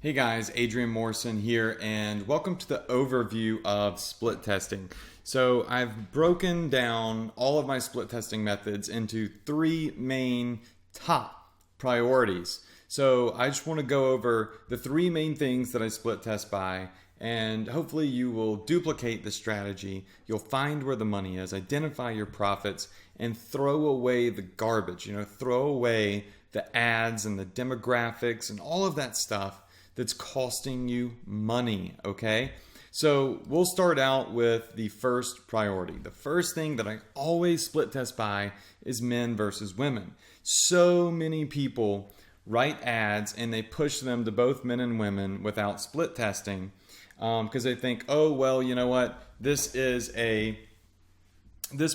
Hey guys, Adrian Morrison here, and welcome to the overview of split testing. So I've broken down all of my split testing methods into three main top priorities. So I just want to go over the three main things that I split test by, and hopefully you will duplicate the strategy. You'll find where the money is, identify your profits, and throw away the garbage. Throw away the ads and the demographics and all of that stuff that's costing you money, okay? So we'll start out with the first priority. The first thing that I always split test by is men versus women. So many people write ads and they push them to both men and women without split testing because they think, oh, well, you know what? This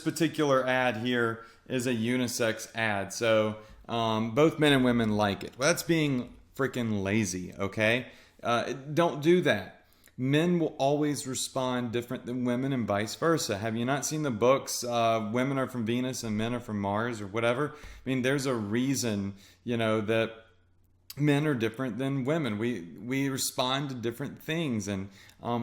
particular ad here is a unisex ad, so both men and women like it. Well, that's being freaking lazy, okay? Don't do that. Men will always respond different than women and vice versa. Have you not seen the books, Women Are from Venus and Men Are from Mars or whatever? I mean, there's a reason, that men are different than women. We respond to different things, and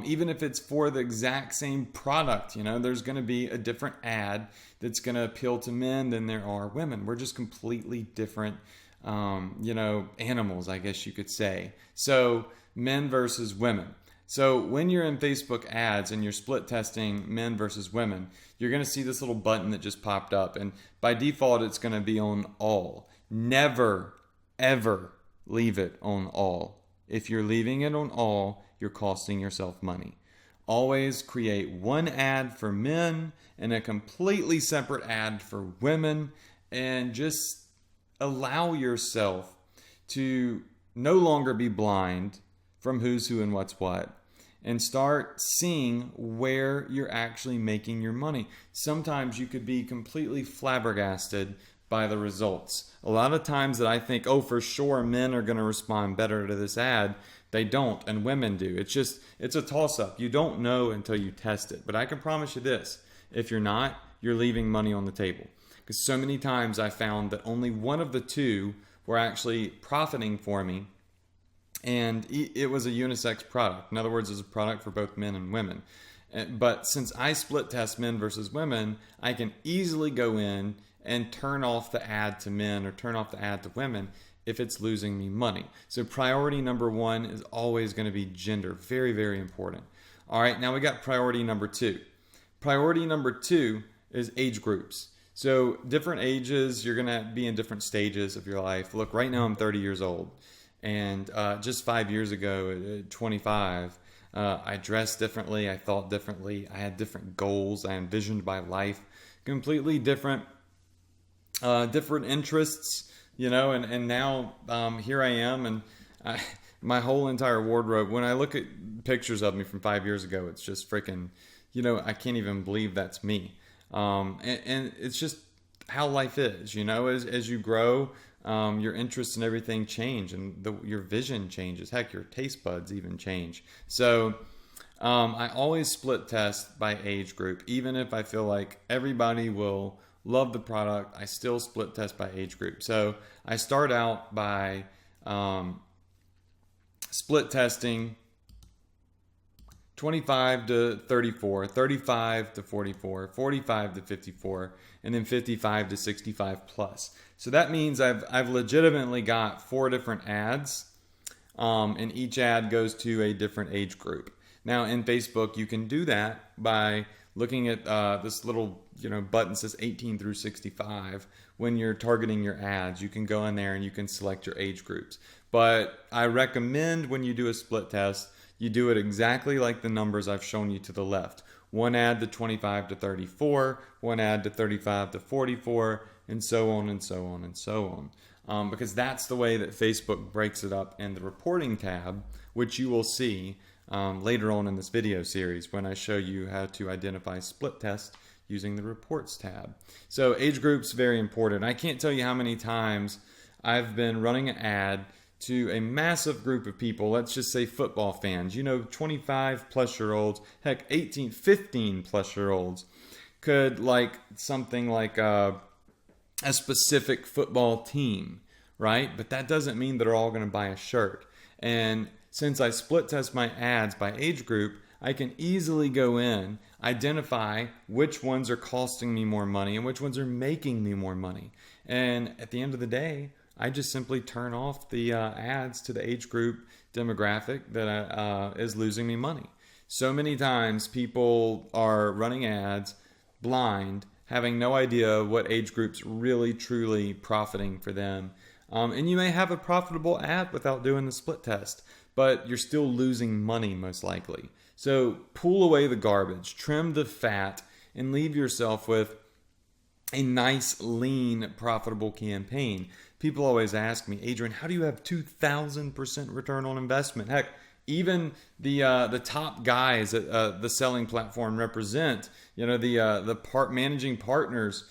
even if it's for the exact same product, there's going to be a different ad that's going to appeal to men than there are women. We're just completely different animals, I guess you could say. So men versus women. So when you're in Facebook ads and you're split testing men versus women, you're going to see this little button that just popped up. And by default, it's going to be on all. Never, ever leave it on all. If you're leaving it on all, you're costing yourself money. Always create one ad for men and a completely separate ad for women, and just allow yourself to no longer be blind from who's who and what's what, and start seeing where you're actually making your money. Sometimes you could be completely flabbergasted by the results. A lot of times that I think, oh, for sure men are going to respond better to this ad, they don't, and women do. It's a toss-up. You don't know until you test it. But I can promise you this, if you're not, you're leaving money on the table. Because so many times I found that only one of the two were actually profiting for me, and it was a unisex product. In other words, it's a product for both men and women. But since I split test men versus women, I can easily go in and turn off the ad to men or turn off the ad to women if it's losing me money. So priority number one is always going to be gender. Very, very important. All right, now we got priority number two. Priority number two is age groups. So different ages, you're going to be in different stages of your life. Look, right now I'm 30 years old. And just 5 years ago, at 25, I dressed differently. I thought differently. I had different goals. I envisioned my life completely different interests, and now here I am. And my whole entire wardrobe, when I look at pictures of me from 5 years ago, it's just freaking, I can't even believe that's me. And it's just how life is, as you grow, your interests and everything change, and your vision changes. Heck, your taste buds even change. So I always split test by age group. Even if I feel like everybody will love the product, I still split test by age group. So I start out by split testing 25 to 34, 35 to 44, 45 to 54, and then 55 to 65 plus. So that means I've legitimately got 4 different ads, and each ad goes to a different age group. Now in Facebook, you can do that by looking at this little button that says 18 through 65. When you're targeting your ads, you can go in there and you can select your age groups. But I recommend when you do a split test, you do it exactly like the numbers I've shown you to the left. One ad to 25 to 34, one ad to 35 to 44, and so on and so on and so on. Because that's the way that Facebook breaks it up in the reporting tab, which you will see later on in this video series when I show you how to identify split tests using the reports tab. So age groups, very important. I can't tell you how many times I've been running an ad to a massive group of people, let's just say football fans, 25 plus year olds, heck, 18, 15 plus year olds, could like something like a specific football team, right? But that doesn't mean they're all going to buy a shirt. And since I split test my ads by age group, I can easily go in, identify which ones are costing me more money and which ones are making me more money. And at the end of the day, I just simply turn off the ads to the age group demographic that is losing me money. So many times people are running ads blind, having no idea what age group's really truly profiting for them. And you may have a profitable ad without doing the split test, but you're still losing money most likely. So pull away the garbage, trim the fat, and leave yourself with a nice, lean, profitable campaign. People always ask me, Adrian, how do you have 2,000% return on investment? Heck, even the top guys that the selling platform represent, the managing partners,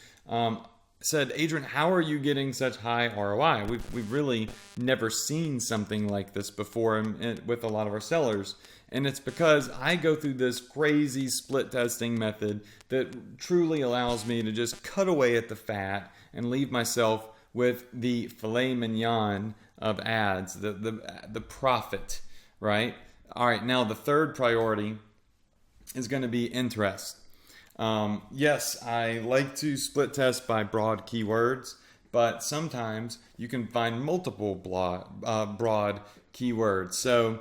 said, Adrian, how are you getting such high ROI? We've really never seen something like this before with a lot of our sellers. And it's because I go through this crazy split testing method that truly allows me to just cut away at the fat and leave myself with the filet mignon of ads, the profit, right? All right, now the third priority is going to be interest. Yes, I like to split test by broad keywords, but sometimes you can find multiple broad keywords. So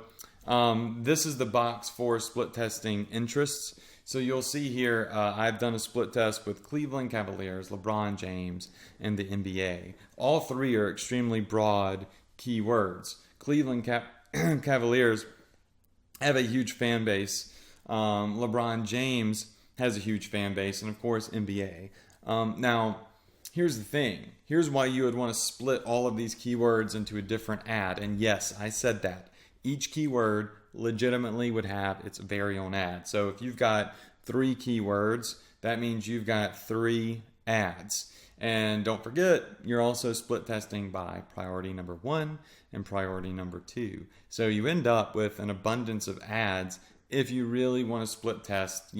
this is the box for split testing interests. So you'll see here, I've done a split test with Cleveland Cavaliers, LeBron James, and the NBA. All three are extremely broad keywords. Cleveland Cavaliers have a huge fan base. LeBron James has a huge fan base, and of course NBA. Now, here's the thing. Here's why you would want to split all of these keywords into a different ad. And yes, I said that. Each keyword legitimately would have its very own ad. So if you've got 3 keywords, that means you've got 3 ads. And don't forget, you're also split testing by priority number 1 and priority number 2. So you end up with an abundance of ads if you really want to split test,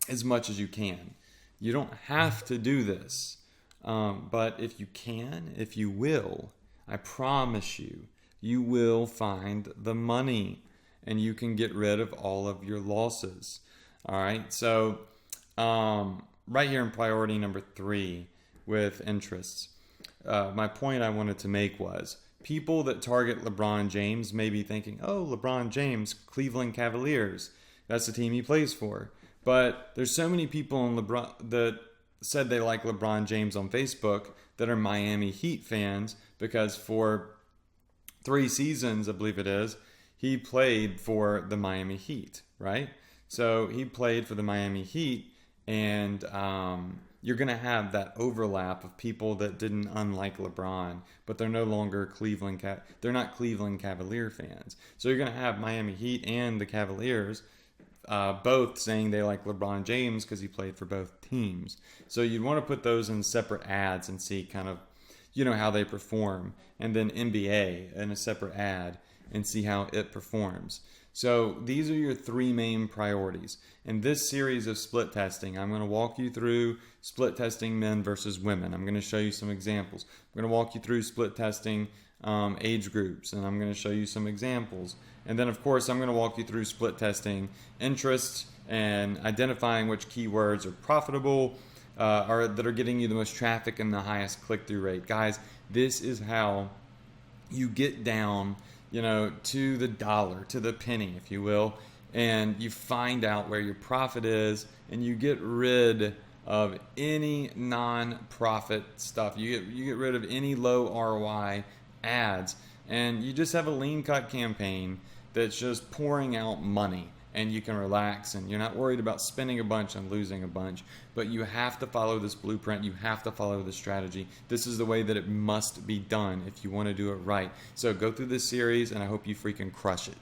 as much as you can. You don't have to do this, but if you can, if you will, I promise you, you will find the money and you can get rid of all of your losses. All right, so right here in priority number 3 with interests, my point I wanted to make was people that target LeBron James may be thinking, oh, LeBron James, Cleveland Cavaliers, that's the team he plays for. But there's so many people in LeBron that said they like LeBron James on Facebook that are Miami Heat fans because for 3 seasons, I believe it is, he played for the Miami Heat, right? So he played for the Miami Heat, and you're going to have that overlap of people that didn't unlike LeBron, but they're no longer they're not Cleveland Cavalier fans. So you're going to have Miami Heat and the Cavaliers both saying they like LeBron James because he played for both teams. So you'd want to put those in separate ads and see kind of, how they perform. And then NBA in a separate ad and see how it performs. So these are your 3 main priorities. In this series of split testing, I'm going to walk you through split testing men versus women. I'm going to show you some examples. I'm going to walk you through split testing age groups, and I'm going to show you some examples. And then, of course, I'm going to walk you through split testing interests and identifying which keywords are profitable or that are getting you the most traffic and the highest click-through rate. Guys, this is how you get down, to the dollar, to the penny, if you will, and you find out where your profit is, and you get rid of any non-profit stuff. You get rid of any low ROI ads, and you just have a lean cut campaign that's just pouring out money, and you can relax, and you're not worried about spending a bunch and losing a bunch. But you have to follow this blueprint. You have to follow this strategy. This is the way that it must be done if you want to do it right. So go through this series, and I hope you freaking crush it.